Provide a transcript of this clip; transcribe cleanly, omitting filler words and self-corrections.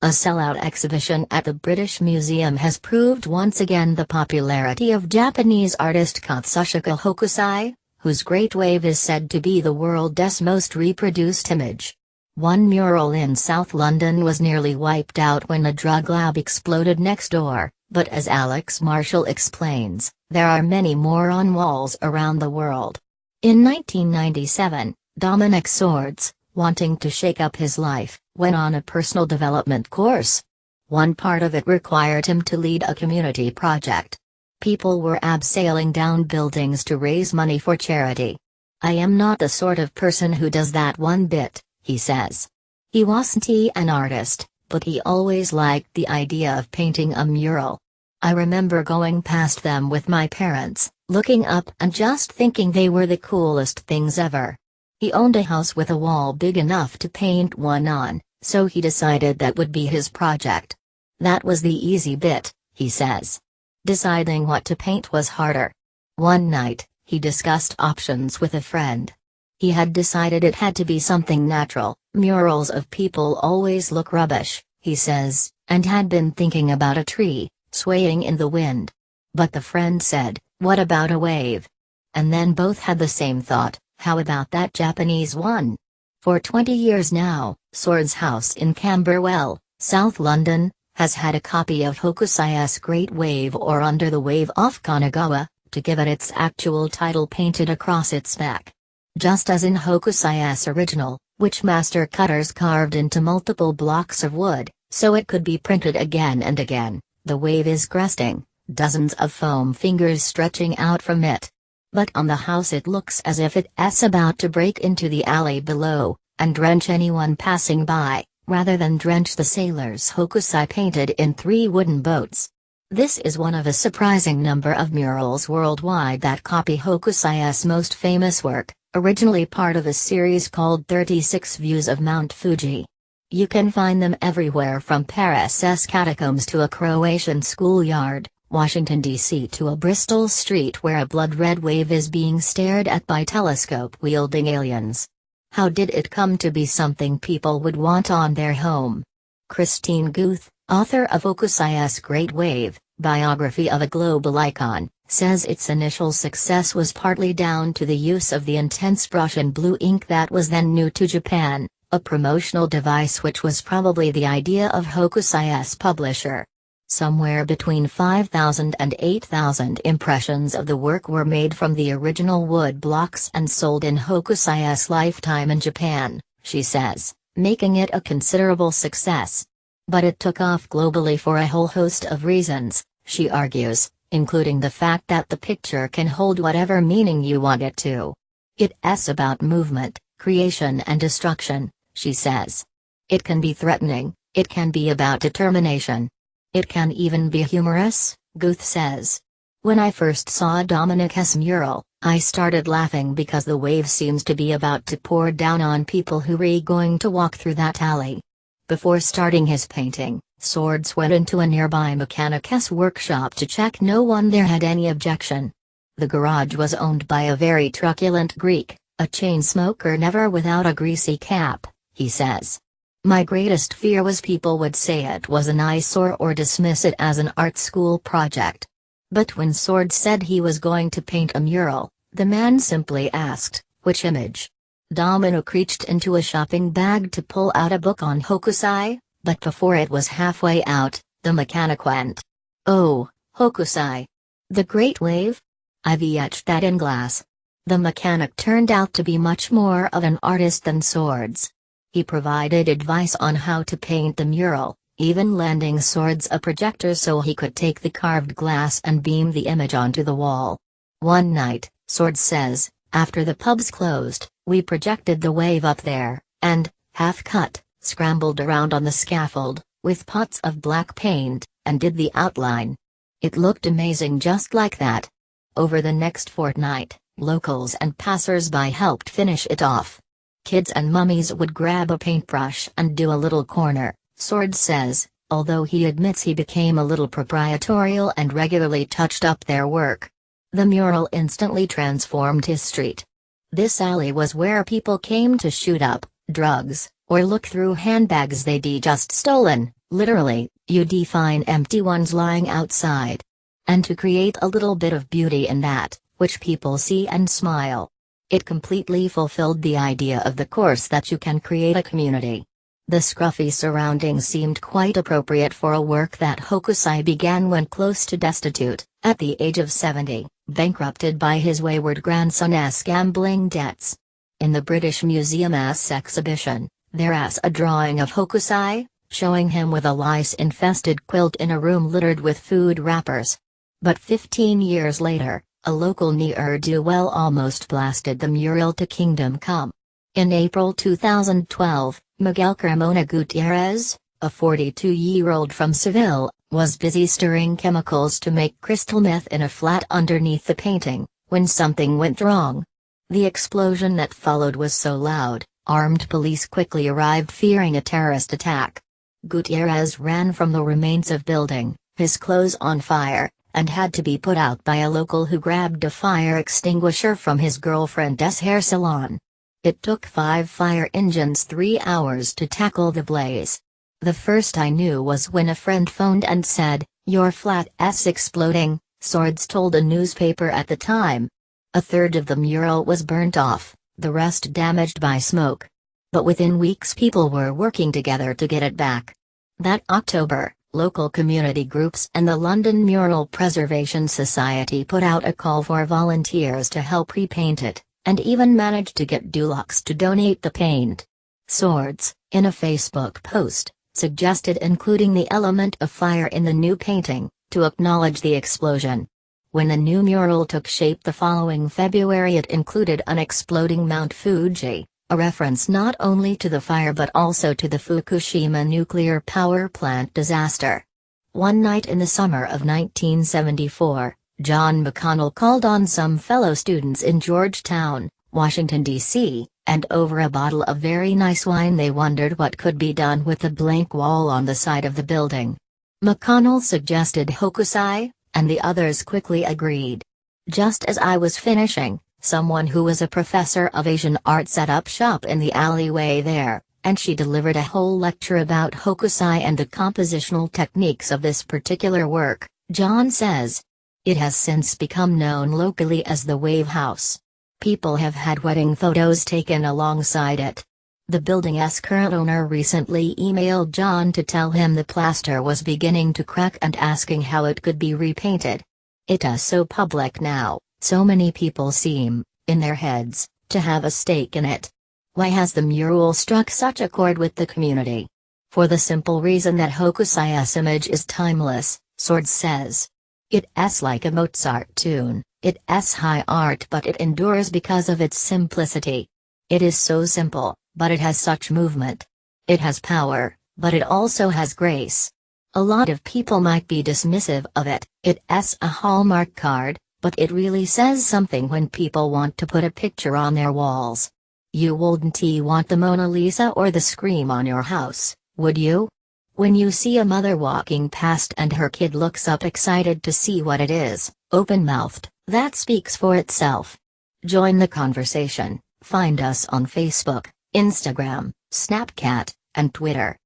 A sellout exhibition at the British Museum has proved once again the popularity of Japanese artist Katsushika Hokusai, whose Great Wave is said to be the world's most reproduced image. One mural in South London was nearly wiped out when a drug lab exploded next door, but as Alex Marshall explains, there are many more on walls around the world. In 1997, Dominic Swords, wanting to shake up his life, went on a personal development course. One part of it required him to lead a community project. People were abseiling down buildings to raise money for charity. "I am not the sort of person who does that one bit," he says. He wasn't an artist, but he always liked the idea of painting a mural. "I remember going past them with my parents, looking up and just thinking they were the coolest things ever." He owned a house with a wall big enough to paint one on, so he decided that would be his project. That was the easy bit, he says. Deciding what to paint was harder. One night, he discussed options with a friend. He had decided it had to be something natural. "Murals of people always look rubbish," he says, and had been thinking about a tree, swaying in the wind. But the friend said, "What about a wave?" And then both had the same thought, "How about that Japanese one?" For 20 years now, Swords' house in Camberwell, South London, has had a copy of Hokusai's Great Wave or Under the Wave off Kanagawa, to give it its actual title painted across its back. Just as in Hokusai's original, which master cutters carved into multiple blocks of wood, so it could be printed again and again, the wave is cresting, dozens of foam fingers stretching out from it. But on the house it looks as if it's about to break into the alley below, and drench anyone passing by, rather than drench the sailors Hokusai painted in 3 wooden boats. This is one of a surprising number of murals worldwide that copy Hokusai's most famous work, originally part of a series called 36 Views of Mount Fuji. You can find them everywhere from Paris's catacombs to a Croatian schoolyard, Washington, D.C. to a Bristol street where a blood-red wave is being stared at by telescope-wielding aliens. How did it come to be something people would want on their home? Christine Guth, author of Hokusai's Great Wave, Biography of a Global Icon, says its initial success was partly down to the use of the intense brush and blue ink that was then new to Japan, a promotional device which was probably the idea of Hokusai's publisher. Somewhere between 5,000 and 8,000 impressions of the work were made from the original wood blocks and sold in Hokusai's lifetime in Japan, she says, making it a considerable success. But it took off globally for a whole host of reasons, she argues, including the fact that the picture can hold whatever meaning you want it to. It's about movement, creation and destruction, she says. It can be threatening, it can be about determination. It can even be humorous, Guth says. When I first saw Dominic's mural, I started laughing because the wave seems to be about to pour down on people who are going to walk through that alley. Before starting his painting, Swords went into a nearby mechanic's workshop to check no one there had any objection. The garage was owned by a very truculent Greek, a chain smoker never without a greasy cap, he says. My greatest fear was people would say it was an eyesore or dismiss it as an art school project. But when Swords said he was going to paint a mural, the man simply asked, "Which image?" Dominic reached into a shopping bag to pull out a book on Hokusai, but before it was halfway out, the mechanic went, "Oh, Hokusai. The Great Wave? I've etched that in glass." The mechanic turned out to be much more of an artist than Swords. He provided advice on how to paint the mural, even lending Swords a projector so he could take the carved glass and beam the image onto the wall. One night, Swords says, after the pubs closed, we projected the wave up there, and, half-cut, scrambled around on the scaffold, with pots of black paint, and did the outline. It looked amazing just like that. Over the next fortnight, locals and passers-by helped finish it off. Kids and mummies would grab a paintbrush and do a little corner, Swords says, although he admits he became a little proprietorial and regularly touched up their work. The mural instantly transformed his street. This alley was where people came to shoot up drugs, or look through handbags they'd just stolen, Literally, you define empty ones lying outside. And to create a little bit of beauty in that, which people see and smile. It completely fulfilled the idea of the course that you can create a community. The scruffy surroundings seemed quite appropriate for a work that Hokusai began when close to destitute, at the age of 70, bankrupted by his wayward grandson's gambling debts. In the British Museum's exhibition, there's a drawing of Hokusai, showing him with a lice-infested quilt in a room littered with food wrappers. But 15 years later, a local ne'er-do-well almost blasted the mural to kingdom come. In April 2012, Miguel Carmona Gutierrez, a 42-year-old from Seville, was busy stirring chemicals to make crystal meth in a flat underneath the painting, when something went wrong. The explosion that followed was so loud, armed police quickly arrived fearing a terrorist attack. Gutierrez ran from the remains of building, his clothes on fire, and had to be put out by a local who grabbed a fire extinguisher from his girlfriend's hair salon. It took 5 fire engines 3 hours to tackle the blaze. The first I knew was when a friend phoned and said, "Your flat's exploding," Swords told a newspaper at the time. A third of the mural was burnt off, the rest damaged by smoke. But within weeks people were working together to get it back. That October, local community groups and the London Mural Preservation Society put out a call for volunteers to help repaint it, and even managed to get Dulux to donate the paint. Swords, in a Facebook post, suggested including the element of fire in the new painting, to acknowledge the explosion. When the new mural took shape the following February, it included an exploding Mount Fuji, a reference not only to the fire but also to the Fukushima nuclear power plant disaster. One night in the summer of 1974, John McConnell called on some fellow students in Georgetown, Washington, D.C., and over a bottle of very nice wine they wondered what could be done with the blank wall on the side of the building. McConnell suggested Hokusai, and the others quickly agreed. Just as I was finishing, someone who was a professor of Asian art set up shop in the alleyway there, and she delivered a whole lecture about Hokusai and the compositional techniques of this particular work, John says. It has since become known locally as the Wave House. People have had wedding photos taken alongside it. The building's current owner recently emailed John to tell him the plaster was beginning to crack and asking how it could be repainted. It is so public now, so many people seem, in their heads, to have a stake in it. Why has the mural struck such a chord with the community? For the simple reason that Hokusai's image is timeless, Swords says. It's like a Mozart tune, it's high art but it endures because of its simplicity. It is so simple, but it has such movement. It has power, but it also has grace. A lot of people might be dismissive of it, it's a Hallmark card, but it really says something when people want to put a picture on their walls. You wouldn't want the Mona Lisa or the Scream on your house, would you? When you see a mother walking past and her kid looks up excited to see what it is, open-mouthed, that speaks for itself. Join the conversation. Find us on Facebook, Instagram, Snapchat, and Twitter.